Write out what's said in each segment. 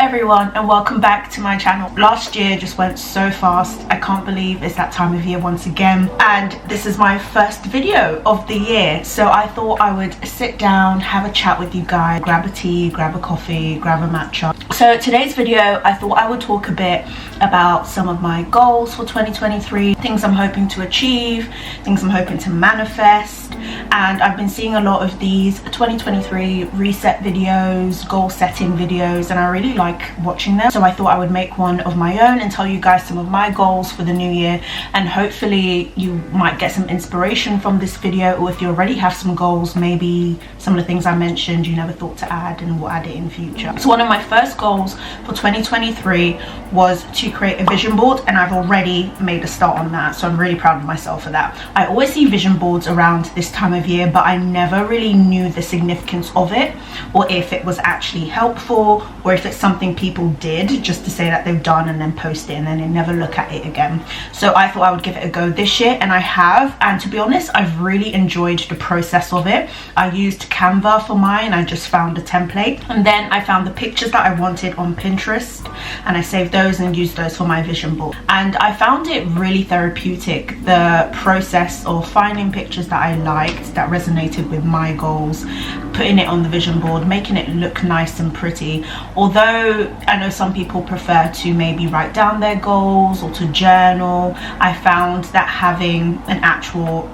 everyone, and welcome back to my channel. Last year just went so fast. I can't believe it's that time of year once again, and this is my first video of the year, so I thought I would sit down, have a chat with you guys, grab a tea, grab a coffee, grab a matcha. So today's video, I thought I would talk a bit about some of my goals for 2023, things I'm hoping to achieve, things I'm hoping to manifest. And I've been seeing a lot of these 2023 reset videos, goal setting videos, and I really like watching them. So I thought I would make one of my own and tell you guys some of my goals for the new year, and hopefully you might get some inspiration from this video, or if you already have some goals, maybe some of the things I mentioned you never thought to add and will add it in future. So one of my first goals for 2023 was to create a vision board, and I've already made a start on that, so I'm really proud of myself for that. I always see vision boards around this time of year, but I never really knew the significance of it, or if it was actually helpful, or if it's something people did just to say that they've done and then post it and then they never look at it again. So I thought I would give it a go this year, and I have, and to be honest, I've really enjoyed the process of it. I used Canva for mine. I just found a template, and then I found the pictures that I wanted on Pinterest, and I saved those and used those for my vision board, and I found it really therapeutic, the process of finding pictures that I liked, that resonated with my goals, putting it on the vision board, making it look nice and pretty. Although I know some people prefer to maybe write down their goals or to journal, I found that having an actual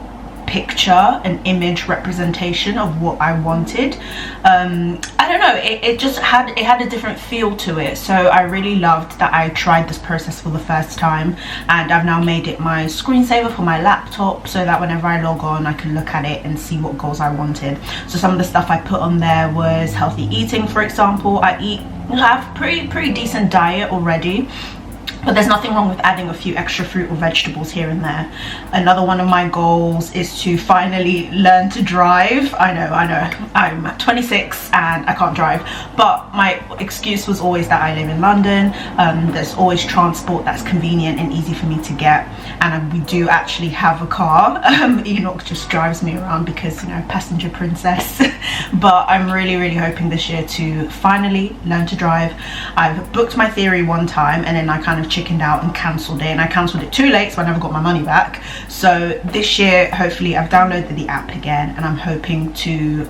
picture, an image representation of what I wanted, I don't know, it just had a different feel to it. So I really loved that I tried this process for the first time, and I've now made it my screensaver for my laptop, so that whenever I log on I can look at it and see what goals I wanted. So some of the stuff I put on there was healthy eating, for example. I have pretty decent diet already, but there's nothing wrong with adding a few extra fruit or vegetables here and there. Another one of my goals is to finally learn to drive. I know, I'm 26 and I can't drive, but my excuse was always that I live in London. There's always transport that's convenient and easy for me to get, and we do actually have a car. Enoch just drives me around because, you know, passenger princess. But I'm really hoping this year to finally learn to drive. I've booked my theory one time and then I kind of chickened out and cancelled it, and I cancelled it too late, so I never got my money back. So this year hopefully I've downloaded the app again, and I'm hoping to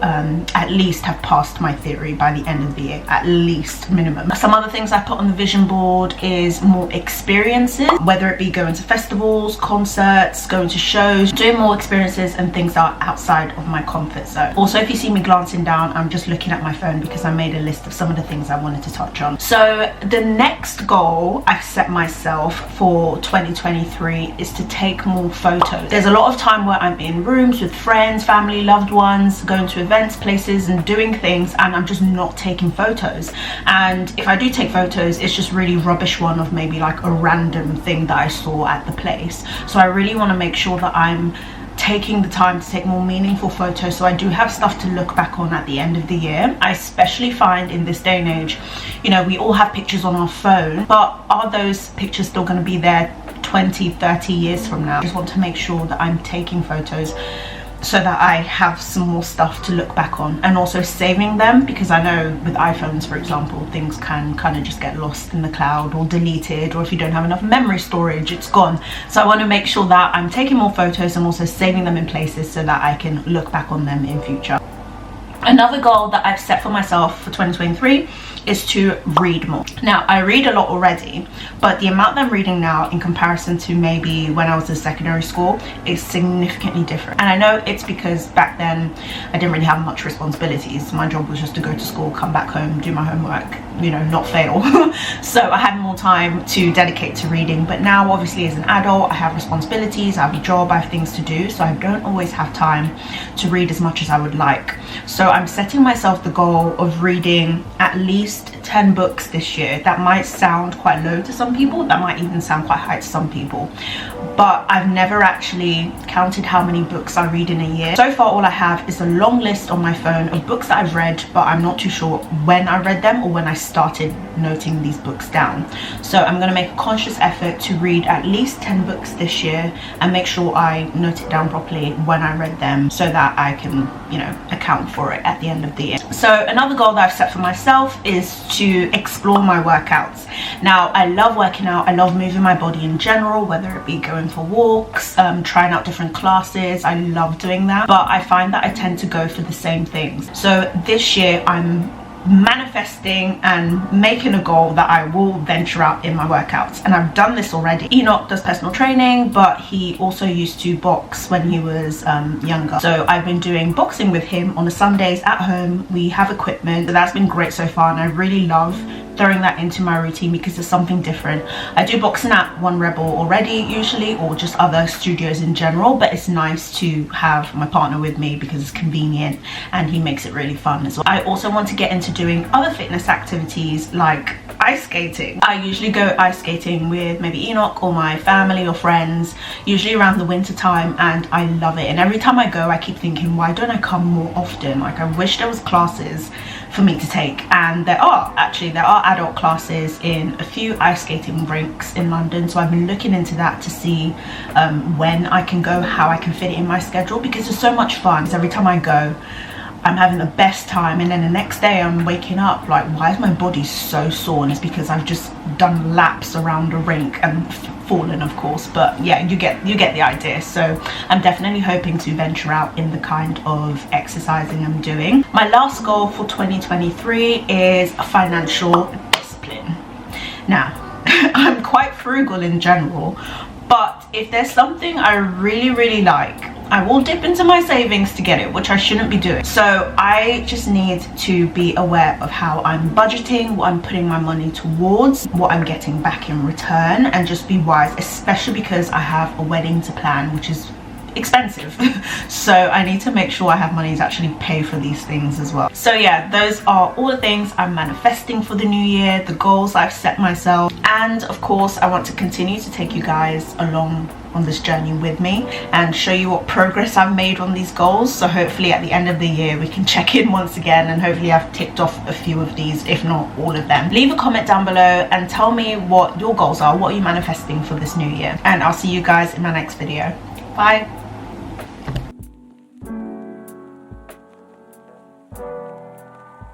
at least have passed my theory by the end of the year, at least minimum. Some other things I put on the vision board is more experiences, whether it be going to festivals, concerts, going to shows, doing more experiences and things that are outside of my comfort zone. Also, if you see me glancing down, I'm just looking at my phone because I made a list of some of the things I wanted to touch on. So the next goal I've set myself for 2023 is to take more photos. There's a lot of time where I'm in rooms with friends, family, loved ones, going to events, places and doing things, and I'm just not taking photos. And if I do take photos, it's just really rubbish one of maybe like a random thing that I saw at the place. So I really want to make sure that I'm taking the time to take more meaningful photos, so I do have stuff to look back on at the end of the year. I especially find in this day and age, you know, we all have pictures on our phone, but are those pictures still going to be there 20-30 years from now? I just want to make sure that I'm taking photos so that I have some more stuff to look back on, and also saving them, because I know with iPhones, for example, things can kind of just get lost in the cloud or deleted, or if you don't have enough memory storage, it's gone. So I want to make sure that I'm taking more photos and also saving them in places so that I can look back on them in future. Another goal that I've set for myself for 2023 is to read more. Now, I read a lot already, but the amount that I'm reading now in comparison to maybe when I was in secondary school is significantly different. And I know it's because back then I didn't really have much responsibilities. My job was just to go to school, come back home, do my homework, you know, not fail. So I had more time to dedicate to reading. But now, obviously, as an adult, I have responsibilities, I have a job, I have things to do, so I don't always have time to read as much as I would like. So I'm setting myself the goal of reading at least 10 books this year. That might sound quite low to some people, that might even sound quite high to some people, but I've never actually counted how many books I read in a year. So far all I have is a long list on my phone of books that I've read, but I'm not too sure when I read them or when I started noting these books down. So I'm going to make a conscious effort to read at least 10 books this year and make sure I note it down properly when I read them, so that I can you know, account for it at the end of the year. So another goal that I've set for myself is to explore my workouts. Now, I love working out, I love moving my body in general, whether it be going for walks, trying out different classes. I love doing that, but I find that I tend to go for the same things. So this year I'm manifesting and making a goal that I will venture out in my workouts, and I've done this already. Enoch does personal training, but he also used to box when he was younger, so I've been doing boxing with him on the Sundays at home. We have equipment, so that's been great so far, and I really love throwing that into my routine because it's something different. I do boxing at One Rebel already usually, or just other studios in general, but it's nice to have my partner with me because it's convenient and he makes it really fun as well. I also want to get into doing other fitness activities like ice skating. I usually go ice skating with maybe Enoch or my family or friends, usually around the winter time, and I love it. And every time I go, I keep thinking, why don't I come more often? Like, I wish there was classes for me to take, and there are adult classes in a few ice skating rinks in London, so I've been looking into that to see when I can go, how I can fit it in my schedule, because it's so much fun. So every time I go, I'm having the best time, and then the next day I'm waking up like, why is my body so sore? And it's because I've just done laps around a rink and fallen, of course, but yeah, you get the idea. So I'm definitely hoping to venture out in the kind of exercising I'm doing. My last goal for 2023 is financial discipline. Now, I'm quite frugal in general, but if there's something I really like, I will dip into my savings to get it, which I shouldn't be doing. So I just need to be aware of how I'm budgeting, what I'm putting my money towards, what I'm getting back in return, and just be wise, especially because I have a wedding to plan, which is expensive. So I need to make sure I have money to actually pay for these things as well. So yeah, those are all the things I'm manifesting for the new year, the goals I've set myself, and of course I want to continue to take you guys along on this journey with me and show you what progress I've made on these goals. So hopefully at the end of the year we can check in once again, and hopefully I've ticked off a few of these, if not all of them. Leave a comment down below and tell me what your goals are, what are you manifesting for this new year, and I'll see you guys in my next video. Bye.